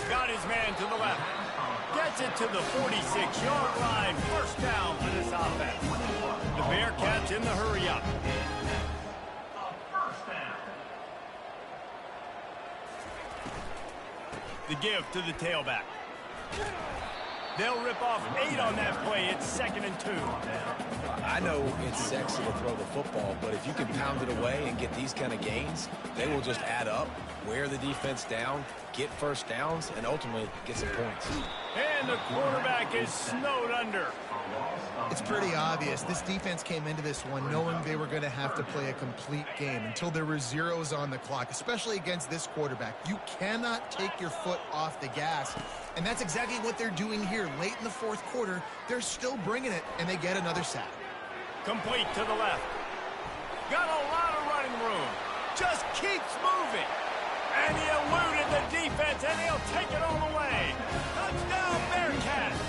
Got his man to the left. Gets it to the 46-yard line. First down for this offense. The Bearcats in the hurry-up. The give to the tailback. They'll rip off 8 on that play. It's 2nd and 2. I know it's sexy to throw the football, but if you can pound it away and get these kind of gains, they will just add up, wear the defense down, get first downs, and ultimately get some points. And the quarterback is snowed under. It's pretty obvious. This defense came into this one knowing they were going to have to play a complete game until there were zeros on the clock, especially against this quarterback. You cannot take your foot off the gas, and that's exactly what they're doing here. Late in the fourth quarter, they're still bringing it, and they get another sack. Complete to the left. Got a lot of running room. Just keeps moving. And he eluded the defense, and he'll take it all the way. Touchdown, Bearcats.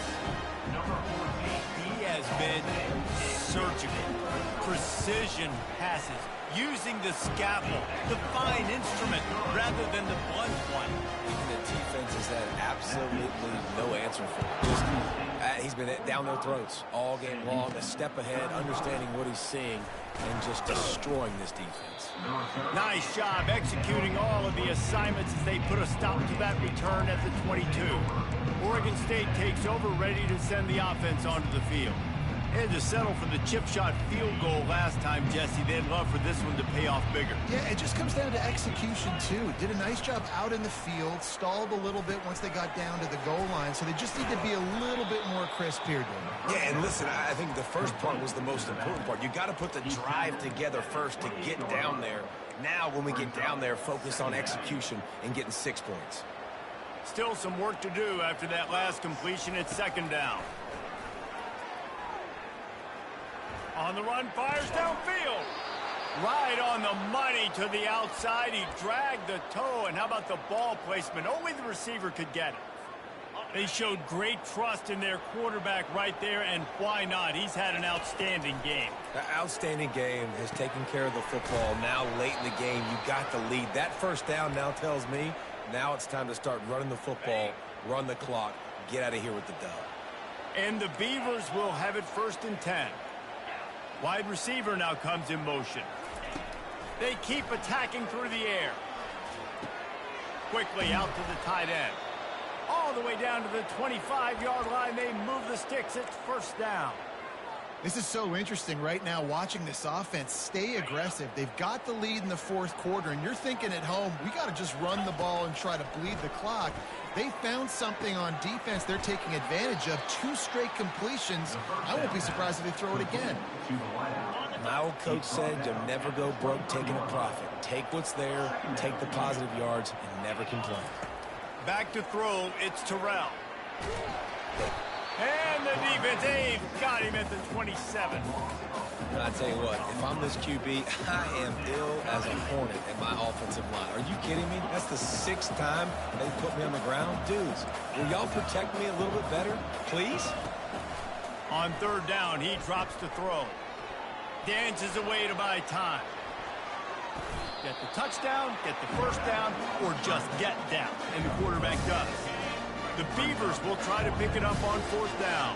He has been surgical. Precision passes, using the scalpel, the fine instrument, rather than the blunt one. Even the defense has had absolutely no answer for it. He's been down their throats all game long, a step ahead, understanding what he's seeing, and just destroying this defense. Nice job executing all of the assignments as they put a stop to that return at the 22. Oregon State takes over, ready to send the offense onto the field. Had to settle for the chip shot field goal last time, Jesse. They'd love for this one to pay off bigger. Yeah, it just comes down to execution, too. Did a nice job out in the field, stalled a little bit once they got down to the goal line, so they just need to be a little bit more crisp here, Dave. Yeah, and listen, I think the first part was the most important part. You got to put the drive together first to get down there. Now, when we get down there, focus on execution and getting 6 points. Still some work to do after that last completion. It's second down. On the run, fires downfield. Right on the money to the outside. He dragged the toe, and how about the ball placement? Only the receiver could get it. They showed great trust in their quarterback right there, and why not? He's had an outstanding game. The outstanding game has taken care of the football. Now, late in the game, you got the lead. That first down now tells me now it's time to start running the football, run the clock, get out of here with the dub. And the Beavers will have it 1st and 10. Wide receiver now comes in motion. They keep attacking through the air. Quickly out to the tight end. All the way down to the 25-yard line. They move the sticks. It's 1st down. This is so interesting right now watching this offense stay aggressive. They've got the lead in the fourth quarter, and you're thinking at home, we got to just run the ball and try to bleed the clock. They found something on defense they're taking advantage of. 2 straight completions. I won't be surprised if they throw it again. My old coach said you'll never go broke taking a profit. Take what's there, take the positive yards, and never complain. Back to throw, it's Terrell. And the defense, they've got him at the 27. And I tell you what, if I'm this QB, I am ill as a hornet at my offensive line. Are you kidding me? That's the 6th time they put me on the ground. Dudes, will y'all protect me a little bit better, please? On 3rd down, he drops to throw. Dances away to buy time. Get the touchdown, get the 1st down, or just get down. And the quarterback does. The Beavers will try to pick it up on 4th down.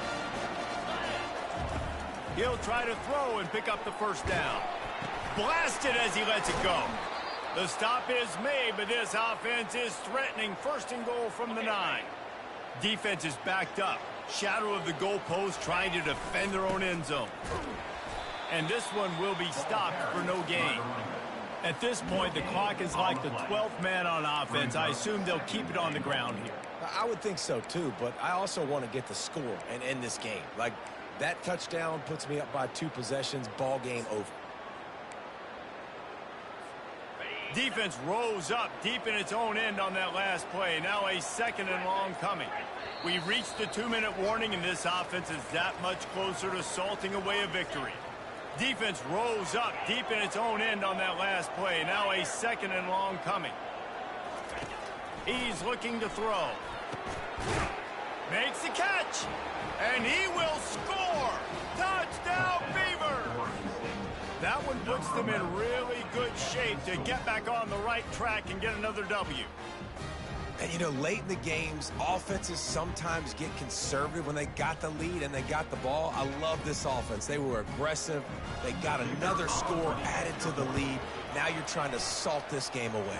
He'll try to throw and pick up the 1st down. Blasted as he lets it go. The stop is made, but this offense is threatening 1st and goal from the 9. Defense is backed up. Shadow of the goalpost trying to defend their own end zone. And this one will be stopped for no gain. At this point, the clock is like the 12th man on offense. I assume they'll keep it on the ground here. I would think so, too, but I also want to get the score and end this game. Like, that touchdown puts me up by 2 possessions, ball game over. Defense rose up deep in its own end on that last play. Now a 2nd and long coming. We've reached the 2-minute warning, and this offense is that much closer to salting away a victory. Defense rose up deep in its own end on that last play. Now a 2nd and long coming. He's looking to throw. Makes the catch. And he will score. Touchdown, Beavers. That one puts them in really good shape to get back on the right track and get another W. And, you know, late in the games, offenses sometimes get conservative when they got the lead and they got the ball. I love this offense. They were aggressive. They got another score added to the lead. Now you're trying to salt this game away.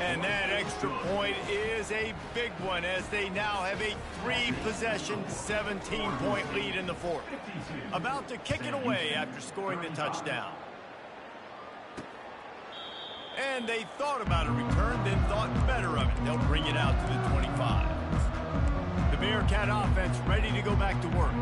And that extra point is a big one as they now have a 3-possession, 17-point lead in the 4th. About to kick it away after scoring the touchdown. And they thought about a return, then thought better of it. They'll bring it out to the 25. The Bearcat offense ready to go back to work.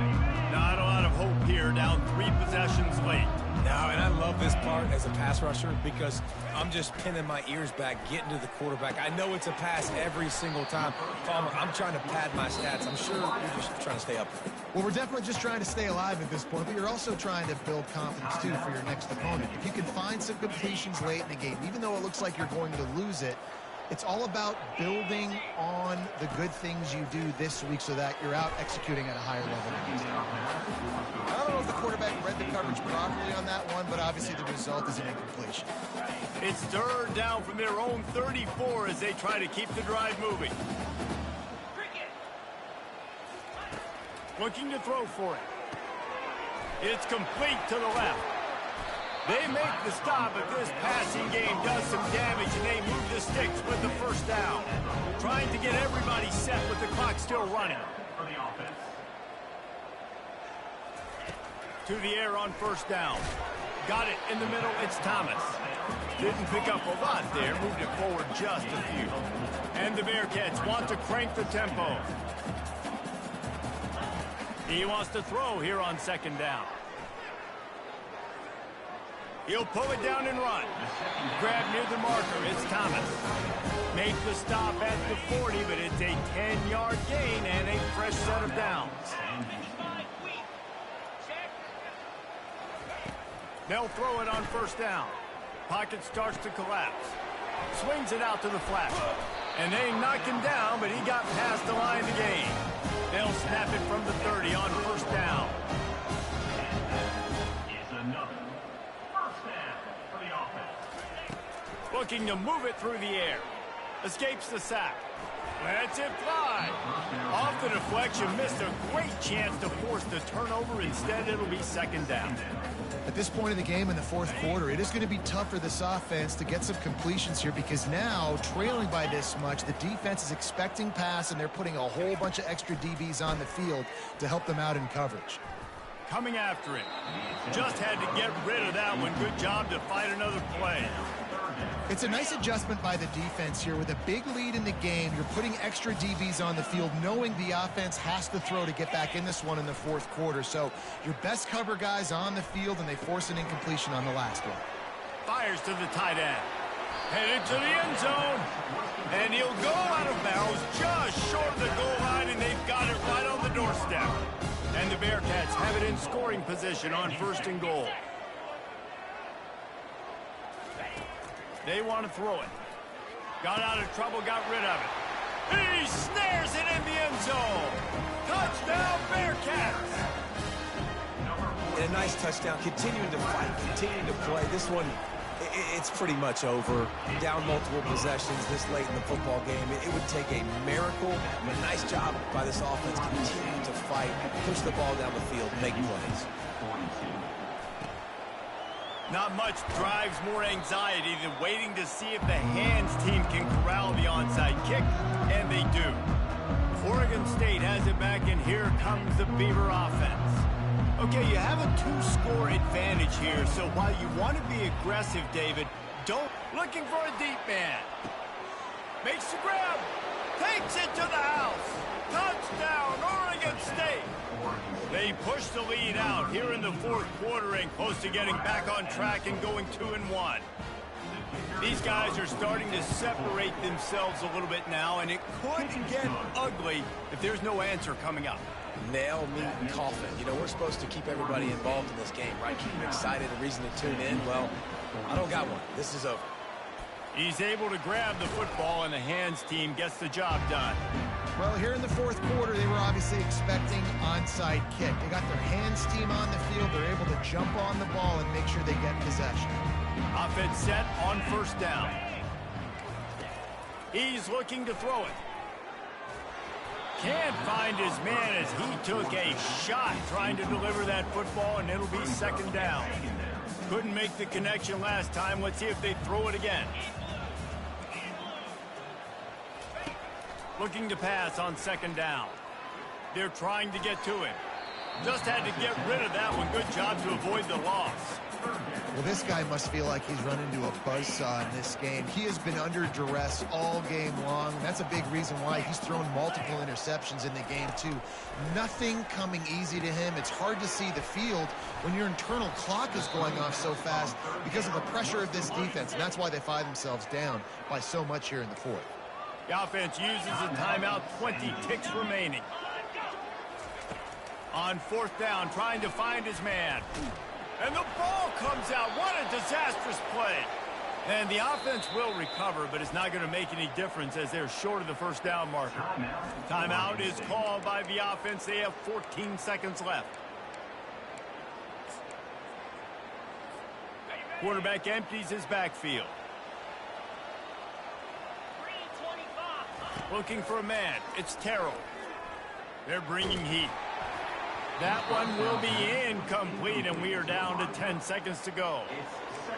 Not a lot of hope here, down 3 possessions late. No, and I love this part as a pass rusher because I'm just pinning my ears back, getting to the quarterback. I know it's a pass every single time. Palmer, I'm trying to pad my stats. I'm sure you're just trying to stay up there. Well, we're definitely just trying to stay alive at this point, but you're also trying to build confidence, too, for your next opponent. If you can find some completions late in the game, even though it looks like you're going to lose it, it's all about building on the good things you do this week so that you're out executing at a higher level. I don't know if the quarterback read the coverage properly on that one, but obviously the result is an incompletion. It's third down from their own 34 as they try to keep the drive moving. Looking to throw for it. It's complete to the left. They make the stop, but this passing game does some damage, and they move the sticks with the first down. Trying to get everybody set with the clock still running. To the air on first down. Got it in the middle, it's Thomas. Didn't pick up a lot there, moved it forward just a few. And the Bearcats want to crank the tempo. He wants to throw here on second down. He'll pull it down and run. Grab near the marker. It's Thomas. Make the stop at the 40, but it's a 10-yard gain and a fresh set of downs. They'll throw it on first down. Pocket starts to collapse. Swings it out to the flat. And they knock him down, but he got past the line of the game. They'll snap it from the 30 on first down. Looking to move it through the air. Escapes the sack. Lets it fly. Off the deflection, missed a great chance to force the turnover. Instead, it'll be second down. At this point in the game in the fourth quarter, it is going to be tough for this offense to get some completions here because now, trailing by this much, the defense is expecting pass, and they're putting a whole bunch of extra DBs on the field to help them out in coverage. Coming after it. Just had to get rid of that one. Good job to find another play. It's a nice adjustment by the defense here. With a big lead in the game, you're putting extra DBs on the field, knowing the offense has to throw to get back in this one in the fourth quarter. So your best cover guys on the field, and they force an incompletion on the last one. Fires to the tight end. Headed to the end zone. And he'll go out of bounds just short of the goal line, and they've got it right on the doorstep. And the Bearcats have it in scoring position on first and goal. They want to throw it. Got out of trouble, got rid of it. He snares it in the end zone. Touchdown, Bearcats. And a nice touchdown, continuing to fight, continuing to play. This one, it's pretty much over. Down multiple possessions this late in the football game. It would take a miracle, but a nice job by this offense continuing to fight, push the ball down the field, make plays. Not much drives more anxiety than waiting to see if the hands team can corral the onside kick, and they do. Oregon State has it back, and here comes the Beaver offense. Okay, you have a 2-score advantage here, so while you want to be aggressive, David, don't. Looking for a deep man. Makes the grab. Takes it to the house. Touchdown, Oregon State. They push the lead out here in the fourth quarter and close to getting back on track and going 2-1. These guys are starting to separate themselves a little bit now, and it could get ugly if there's no answer coming up. Nail, meat, and coffin. You know, we're supposed to keep everybody involved in this game, right? Keep them excited, a reason to tune in. Well, I don't got one. This is over. He's able to grab the football, and the hands team gets the job done. Well, here in the fourth quarter, they were obviously expecting onside kick. They got their hands team on the field. They're able to jump on the ball and make sure they get possession. Offense set on first down. He's looking to throw it. Can't find his man as he took a shot trying to deliver that football, and it'll be second down. Couldn't make the connection last time. Let's see if they throw it again. Looking to pass on second down. They're trying to get to him. Just had to get rid of that one. Good job to avoid the loss. Well, this guy must feel like he's run into a buzzsaw in this game. He has been under duress all game long. And that's a big reason why he's thrown multiple interceptions in the game, too. Nothing coming easy to him. It's hard to see the field when your internal clock is going off so fast because of the pressure of this defense. And that's why they find themselves down by so much here in the fourth. The offense uses a timeout, 20 ticks remaining. On fourth down, trying to find his man. And the ball comes out. What a disastrous play. And the offense will recover, but it's not going to make any difference as they're short of the first down marker. Timeout is called by the offense. They have 14 seconds left. Quarterback empties his backfield. Looking for a man. It's Terrell. They're bringing heat. That one will be incomplete, and we are down to 10 seconds to go.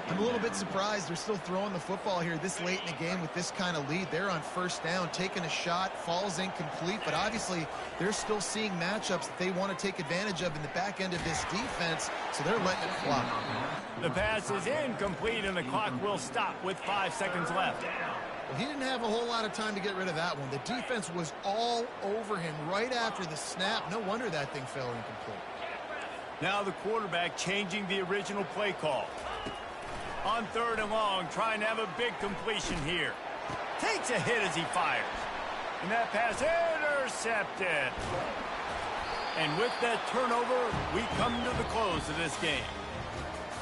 I'm a little bit surprised they're still throwing the football here this late in the game with this kind of lead. They're on first down, taking a shot, falls incomplete, but obviously they're still seeing matchups that they want to take advantage of in the back end of this defense, so they're letting it fly. The pass is incomplete, and the clock will stop with 5 seconds left. Well, he didn't have a whole lot of time to get rid of that one. The defense was all over him right after the snap. No wonder that thing fell incomplete. Now the quarterback changing the original play call. On third and long, trying to have a big completion here. Takes a hit as he fires. And that pass intercepted. And with that turnover, we come to the close of this game.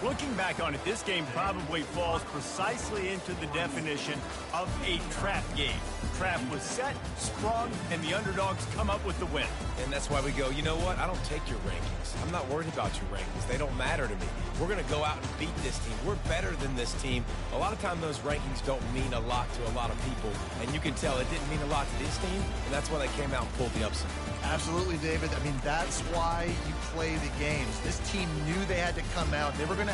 Looking back on it, this game probably falls precisely into the definition of a trap game. Trap was set, sprung, and the underdogs come up with the win. And that's why we go, you know what? I don't take your rankings. I'm not worried about your rankings. They don't matter to me. We're going to go out and beat this team. We're better than this team. A lot of times those rankings don't mean a lot to a lot of people. And you can tell it didn't mean a lot to this team. And that's why they came out and pulled the upset. Absolutely, David. I mean, that's why you play the games. This team knew they had to come out. They were going to